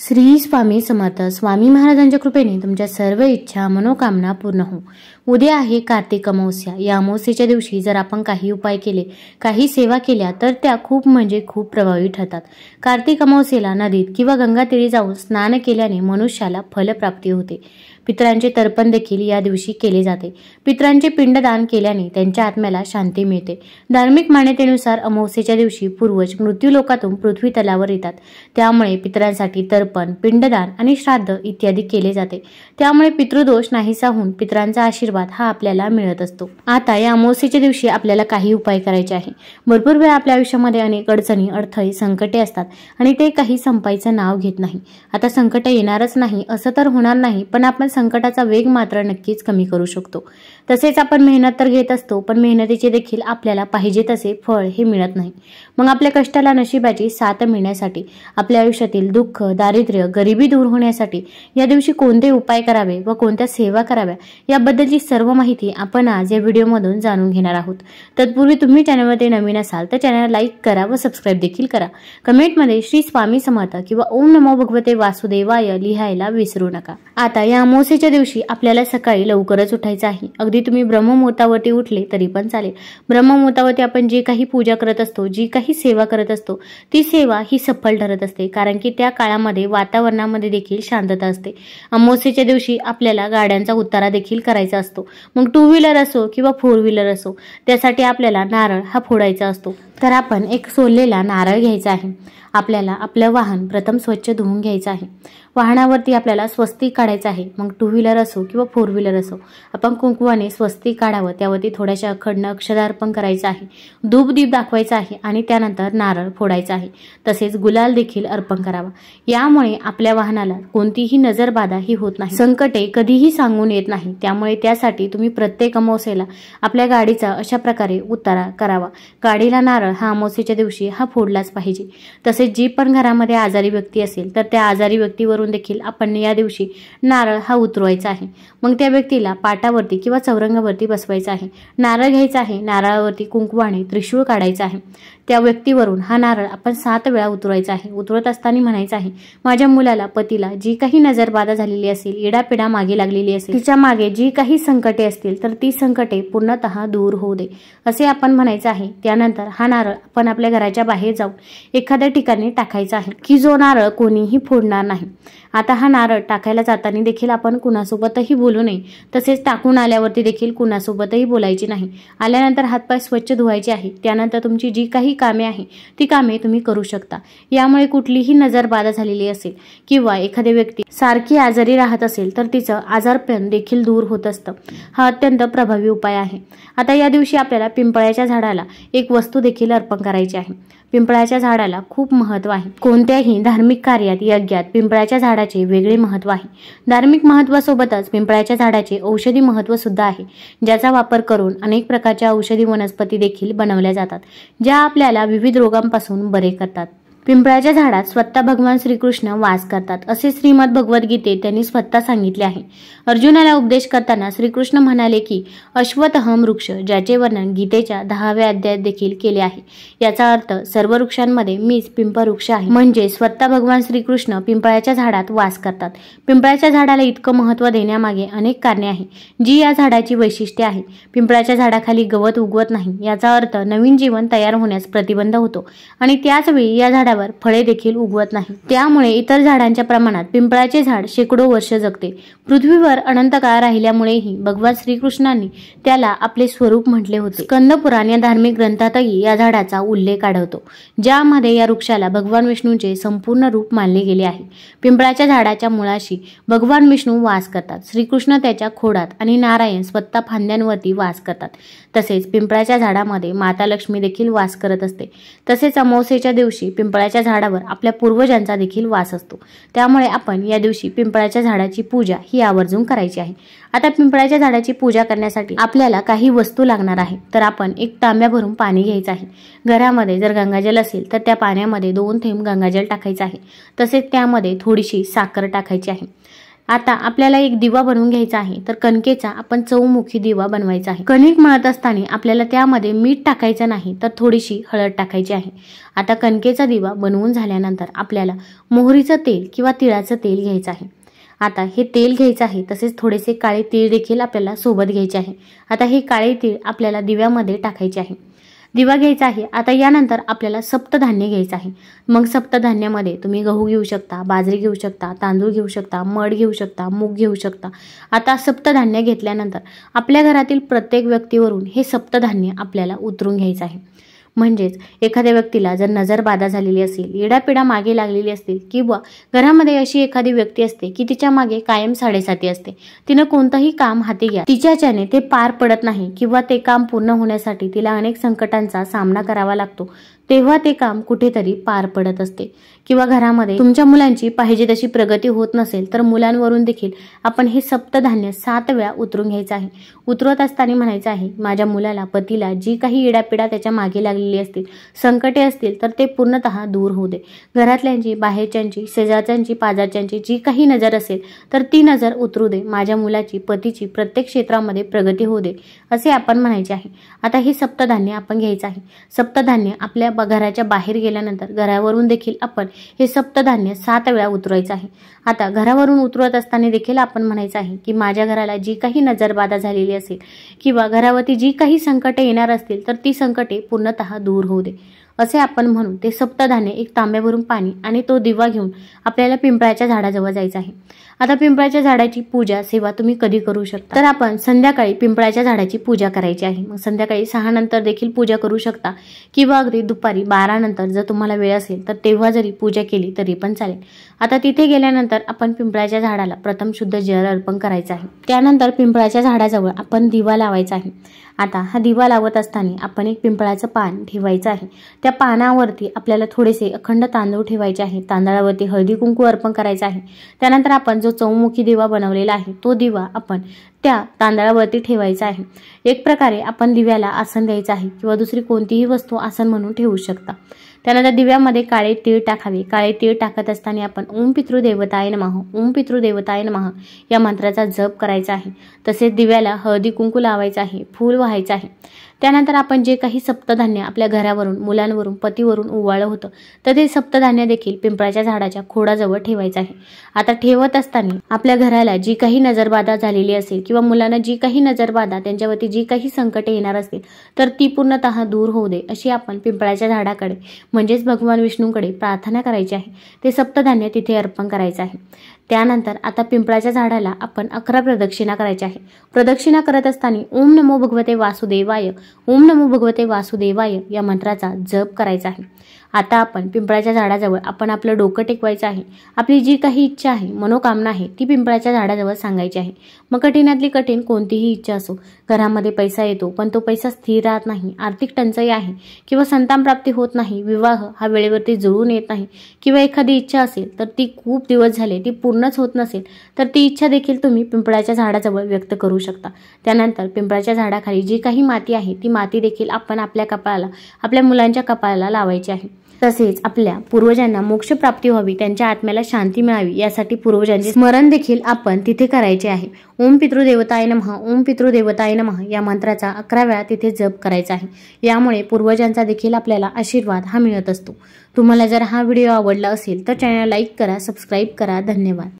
श्री स्वामी समर्थ. स्वामी महाराजांच्या कृपेने तुमच्या सर्व इच्छा मनोकामना पूर्ण हो. उद्या आहे कार्तिक अमावस्या. या अमावस्येच्या दिवशी जर आपण काही उपाय केले, काही सेवा केल्या तर त्या खूप खूप प्रभावी ठरतात. कार्तिक अमावस्येला नदीत किंवा गंगातीरी जाऊन स्नान केल्याने मनुष्याला फलप्राप्ती होते. पितरांचे तर्पण देखील या दिवशी केले जाते. पितरांचे पिंडदान केल्याने त्यांच्या आत्म्याला शांती मिळते. धार्मिक मान्यतेनुसार अमावस्येच्या दिवशी पूर्वज मृत्यूलोकातून पृथ्वी तलावर येतात. त्यामुळे पितरांसाठी तर्पण, पिंडदान आणि श्राद्ध इत्यादी केले जाते. त्यामुळे पितृदोष नाहीसा होऊन पितरांचा आशीर्वाद हा आपल्याला मिळत असतो. आता या अमावस्येच्या दिवशी आपल्याला काही उपाय करायचे आहे. भरपूर वेळा आपल्या आयुष्यामध्ये अनेक अडचणी, अडथळे, संकटे असतात आणि ते काही संपायचं नाव घेत नाही. आता संकट येणारच नाही असं तर होणार नाही, पण आपण संकटाचा वेग मात्र नक्कीच कमी करू शकतो. तसेच आपण मेहनत तर घेत असतो, पण मेहनतीचे देखील आपल्याला पाहिजे तसे फळ हे मिळत नाही. मग आपल्या कष्टाला नशिबाची साथ मिळण्यासाठी, आपल्या आयुष्यातील दुःख, दारिद्र्य, गरिबी दूर होण्यासाठी या दिवशी कोणते उपाय करावे व कोणत्या सेवा कराव्या याबद्दलची सर्व माहिती आपण आज या व्हिडिओमधून जाणून घेणार आहोत. तत्पूर्वी तुम्ही चॅनलमध्ये नवीन असाल तर चॅनलला लाईक करा व सबस्क्राईब देखील करा. कमेंटमध्ये श्री स्वामी समर्थ किंवा ओम नमो भगवते वासुदेवाय लिहायला विसरू नका. आता या अमावस्येच्या दिवशी आपल्याला सकाळी लवकरच उठायचं आहे. अगदी तुम्ही ब्रह्ममुहूर्तावरती उठले तरी पण चालेल. ब्रह्ममुहूर्तावरती आपण जे काही पूजा करत असतो, जी काही सेवा करत असतो, ती सेवा ही सफल ठरत असते, कारण की त्या काळामध्ये वातावरणामध्ये देखील शांतता असते. अमावस्येच्या दिवशी आपल्याला गाड्यांचा उतारा देखील करायचा असतो. मग टू व्हीलर असो किंवा फोर व्हीलर असो, त्यासाठी आपल्याला नारळ हा फोडायचा असतो. तर आपण एक सोललेला नारळ घ्यायचा आहे. आपल्याला आपलं वाहन प्रथम स्वच्छ धुवून घ्यायचं आहे. वाहनावरती आपल्याला स्वस्तिक काढायचं आहे. मग टू व्हीलर असो किंवा फोर व्हीलर असो, आपण कुंकवाने स्वस्तिक काढावं. त्यावरती थोड्याशा अखंड अक्षता अर्पण करायचं आहे. धूपदीप दाखवायचा आहे आणि त्यानंतर नारळ फोडायचा आहे. तसेच गुलाल देखील अर्पण करावा. यामुळे आपल्या वाहनाला कोणतीही नजरबाधा ही होत नाही, संकटे कधीही सांगून येत नाही. त्यामुळे त्यासाठी तुम्ही प्रत्येक अमावस्येला आपल्या गाडीचा अशा प्रकारे उतारा करावा. गाडीला नारळ हा अमावस्येच्या दिवशी हा फोडलाच पाहिजे. तसेच जी पण घरामध्ये आजारी व्यक्ती असेल तर त्या आजारी व्यक्तीवरून देखील आपण या दिवशी नारळ हा उतरवायचा आहे. मग त्या व्यक्तीला पाटावरती किंवा चौरंगावरती बसवायचा आहे. नारळ घ्यायचा आहे. नारळावरती कुंकवाने त्रिशूळ काढायचा आहे. त्या व्यक्तीवरून हा नारळ आपण 7 वेळा उतरवायचा आहे. उतरवत असताना म्हणायचं आहे, माझ्या मुलाला, पतीला जी काही नजरबाधा झालेली असेल, इडापिडा मागे लागलेली असेल, तिच्या मागे जी काही संकटे असतील तर ती संकटे पूर्णतः दूर होऊ दे, असे आपण म्हणायचं आहे. त्यानंतर हा नारळ आपण आपल्या घराच्या बाहेर जाऊन एखाद्या ठिकाणी टाकायचा आहे की जो नारळ कोणीही फोडणार नाही. आता हा नारळ टाकायला जाताना देखील आपण कुणासोबतही बोलू नये. तसेच टाकून आल्यावरती देखील कुणासोबतही बोलायची नाही. आल्यानंतर हातपाय स्वच्छ धुवायचे आहे. त्यानंतर तुमची जी काही कामे आहे ती कामे तुम्ही करू शकता. यामुळे कुठलीही नजरबाधा झालेली असेल किंवा एखादी व्यक्ती सारखी आजारी राहत असेल तर तिचं आजारपण देखील दूर होत असतं. हा अत्यंत प्रभावी उपाय आहे. आता या दिवशी आपल्याला पिंपळाच्या झाडाला एक वस्तू देखील अर्पण करायची आहे. पिंपळाच्या झाडाला खूप महत्त्व आहे. कोणत्याही धार्मिक कार्यात, यज्ञात पिंपळाच्या झाडाचे वेगळे महत्त्व आहे. धार्मिक महत्त्वासोबतच पिंपळाच्या झाडाचे औषधी महत्त्व सुद्धा आहे, ज्याचा वापर करून अनेक प्रकारच्या औषधी वनस्पती देखील बनवल्या जातात, ज्या आपल्याला विविध रोगांपासून बरे करतात. पिंपळाच्या झाडात स्वतः भगवान श्रीकृष्ण वास करतात असे श्रीमद भगवद्गीतेत त्यांनी स्वतः सांगितले आहे. अर्जुनाला उपदेश करताना श्रीकृष्ण म्हणाले की अश्वत्थम वृक्ष, ज्याचे वर्णन गीतेच्या 10व्या अध्यायात देखील केले आहे. याचा अर्थ सर्व वृक्षांमध्ये मीच पिंपळ वृक्ष आहे. म्हणजे स्वतः भगवान श्रीकृष्ण पिंपळाच्या झाडात वास करतात. पिंपळाच्या झाडाला इतकं महत्त्व देण्यामागे अनेक कारणे आहेत, जी या झाडाची वैशिष्ट्ये आहे. पिंपळाच्या झाडाखाली गवत उगवत नाही, याचा अर्थ नवीन जीवन तयार होण्यास प्रतिबंध होतो आणि त्याच वेळी या झाडावर फळे देखील उगवत नाही. त्यामुळे इतर झाडांच्या प्रमाणात पिंपळाचे झाड शेकडो वर्ष जगते. पृथ्वीवर अनंत काळ राहिल्यामुळेही भगवान श्रीकृष्णांनी त्याला आपले स्वरूप म्हटले होते. स्कंद पुराण या धार्मिक ग्रंथातही या झाडाचा उल्लेख आढळतो, ज्यामध्ये या वृक्षाला भगवान विष्णूंचे संपूर्ण रूप मानले गेले आहे. पिंपळाच्या झाडाच्या मुळाशी भगवान विष्णू वास करतात. श्रीकृष्ण त्याच्या खोडात आणि नारायण स्वतः फांद्यांवरती वास करतात. तसेच पिंपळाच्या झाडामध्ये माता लक्ष्मी देखील वास करत असते. तसेच अमावस्येच्या दिवशी पिंपळाच्या झाडावर आपल्या पूर्वजांचा देखील वास असतो. त्यामुळे आपण या दिवशी पिंपळाच्या झाडाची पूजा ही आवर्जून करायची आहे. आता पिंपळाच्या झाडाची पूजा करण्यासाठी आपल्याला काही वस्तू लागणार आहे. तर आपण एक तांब्या भरून पाणी घ्यायचं आहे. घरामध्ये जर गंगाजल असेल तर त्या पाण्यामध्ये 2 थेंब गंगाजल टाकायचं आहे. तसेच त्यामध्ये थोडीशी साखर टाकायची आहे. आता आपल्याला एक दिवा बनवून घ्यायचा आहे, तर कणकेचा आपण चौमुखी दिवा बनवायचा आहे। कणिक मळत असताना आपल्याला त्यामध्ये मीठ टाकायचं नाही, तर थोडीशी हळद टाकायची आहे। आता कणकेचा दिवा बनवून झाल्यानंतर आपल्याला मोहरीचं तेल किंवा तिळाचं तेल घ्यायचं आहे। आता हे तेल घ्यायचं आहे, तसेच थोडेसे काळे तीळ देखील आपल्याला सोबत घ्यायचे आहे। आता हे काळे तीळ आपल्याला दिव्यामध्ये टाकायचे आहे। दिवा घ्यायचा आहे। आता यानंतर आपल्याला सप्तधान्य घ्यायचं आहे। मग सप्तधान्यामध्ये तुम्ही गहू घेऊ शकता, बाजरी घेऊ शकता, तांदूळ घेऊ शकता, मड घेऊ शकता, मूग घेऊ शकता। आता सप्तधान्य घेतल्यानंतर आपल्या घरातील प्रत्येक व्यक्तीवरून हे सप्तधान्य आपल्याला उतरून घ्यायचं आहे। म्हणजेच एखाद्या व्यक्तीला जर नजरबाधा झालेली असेल, येडापिडा मागे लागलेली असतील, किंवा घरामध्ये अशी एखादी व्यक्ती असते की तिच्या मागे कायम साडेसाती असते, तिनं कोणतंही काम हाती घ्या तिच्याच्याने ते पार पडत नाही, किंवा ते काम पूर्ण होण्यासाठी तिला अनेक संकटांचा सामना करावा लागतो, तेव्हा ते काम कुठेतरी पार पडत असते। किंवा घरामध्ये तुमच्या मुलांची पाहिजे तशी प्रगती होत नसेल, तर मुलांवरून देखील आपण हे सप्तधान्य 7 वेळा उतरून घ्यायचं आहे। उतरवत असताना म्हणायचं आहे, माझ्या मुलाला, पतीला जी काही येडापिडा त्याच्या मागे लागलेली असतील, संकटे असतील, तर ते पूर्णतः दूर होऊ दे। घरातल्यांची, बाहेरच्यांची, शेजारच्यांची, पाजारच्यांची जी काही नजर असेल, तर ती नजर उतरू दे। माझ्या मुलाची, पतीची प्रत्येक क्षेत्रामध्ये प्रगती होऊ दे, असे आपण म्हणायचे आहे। आता हे सप्तधान्य आपण घ्यायचं आहे। सप्तधान्य आपल्या घराच्या बाहेर गेल्यानंतर घरावरून देखील आपण हे सप्तधान्य 7 वेळा उतरवायचं आहे। आता घरावरून उतरवत असताना देखील आपण म्हणायचं आहे की माझ्या घराला जी काही नजरबाधा झालेली असेल, किंवा घरावरती जी काही संकटे येणार असतील, तर ती संकटे पूर्णतः दूर होऊ दे, असे आपण म्हणून ते सप्तधान्य एक तांब्यावरून पाणी आणि तो दिवा घेऊन आपल्याला पिंपळाच्या झाडाजवळ जायचं आहे। आता पिंपळाच्या झाडाची पूजा सेवा तुम्ही कधी करू शकता, तर आपण संध्याकाळी पिंपळाच्या झाडाची पूजा करायची आहे। मग संध्याकाळी 6 नंतर देखील पूजा करू शकता, किंवा अगदी दुपारी 12 नंतर जर तुम्हाला वेळ असेल तर तेव्हा जरी पूजा केली तरी पण चालेल। आता तिथे गेल्यानंतर आपण पिंपळाच्या झाडाला प्रथम शुद्ध जल अर्पण करायचं आहे। त्यानंतर पिंपळाच्या झाडाजवळ आपण दिवा लावायचा आहे। आता हा दिवा लावत असताना आपण एक पिंपळाचं पान ठेवायचं आहे। त्या पानावरती आपल्याला थोडेसे अखंड तांदूळ ठेवायचे आहे। तांदळावरती हळदी कुंकू अर्पण करायचं आहे। त्यानंतर आपण जो चौमुखी दिवा बनवलेला आहे, तो दिवा आपण त्या तांदळावरती ठेवायचा आहे। एक प्रकारे आपण दिव्याला आसन द्यायचं आहे, किंवा दुसरी कोणतीही वस्तू आसन म्हणून ठेवू शकता। त्यानंतर दिव्यामध्ये काळे तीळ टाकावे। काळे तीळ टाकत असताना आपण ओम पितृदेवताय नमः, ओम पितृदेवताय नमः या मंत्राचा जप करायचा आहे। तसेच दिव्याला हळदी कुंकू लावायचं आहे, फूल व्हायचं आहे। त्यानंतर आपण जे काही सप्तधान्य आपल्या घरावरून, मुलांवरून, पतीवरून उवाळलं होतं, तर ते सप्तधान्य देखील पिंपळाच्या झाडाच्या खोडाजवळ ठेवायचं आहे। आता ठेवत असताना आपल्या घराला जी काही नजरबाधा झालेली असेल, किंवा मुलांना जी काही नजरबाधा, त्यांच्यावरती जी काही संकटे येणार असतील, तर ती पूर्णतः दूर होऊ दे, अशी आपण पिंपळाच्या झाडाकडे म्हणजेच भगवान विष्णूकडे प्रार्थना करायची आहे। ते सप्तधान्य तिथे अर्पण करायचं आहे। त्यानंतर आता पिंपळाच्या झाडाला आपण 11 प्रदक्षिणा करायच्या आहे। प्रदक्षिणा करत असताना ओम नमो भगवते वासुदेवाय, ओम नमो भगवते वासुदेवाय या मंत्राचा जप करायचा आहे। आता आपण पिंपळाच्या झाडाजवळ आपण आपलं डोकं टेकवायचं आहे। आपली जी काही इच्छा आहे, मनोकामना आहे, ती पिंपळाच्या झाडाजवळ सांगायची आहे। मग कठीणातली कठीण कोणतीही इच्छा असो, घरामध्ये पैसा येतो पण तो पैसा स्थिर राहत नाही, आर्थिक टंचाई आहे, किंवा संतान प्राप्ती होत नाही, विवाह हा वेळेवरती जुळून येत नाही, किंवा एखादी इच्छा असेल तर ती खूप दिवस झाले ती पूर्णच होत नसेल, तर ती इच्छा देखील तुम्ही पिंपळाच्या झाडाजवळ व्यक्त करू शकता। त्यानंतर पिंपळाच्या झाडाखाली जी काही माती आहे, ती माती देखील आपण आपल्या कपाळाला, आपल्या मुलांच्या कपाळाला लावायची आहे। तसेच आपल्या पूर्वजांना मोक्ष प्राप्ती व्हावी, त्यांच्या आत्म्याला शांती मिळावी, यासाठी पूर्वजांचे स्मरण देखील आपण तिथे करायचे आहे। ओम पितृदेवताय नमः, ओम पितृदेवताय नमः या मंत्राचा 11 वेळा तिथे जप करायचा आहे। यामुळे पूर्वजांचा देखील आपल्याला आशीर्वाद हा मिळत असतो। तुम्हाला जर हा व्हिडिओ आवडला असेल तर चॅनल लाईक करा, सबस्क्राईब करा। धन्यवाद।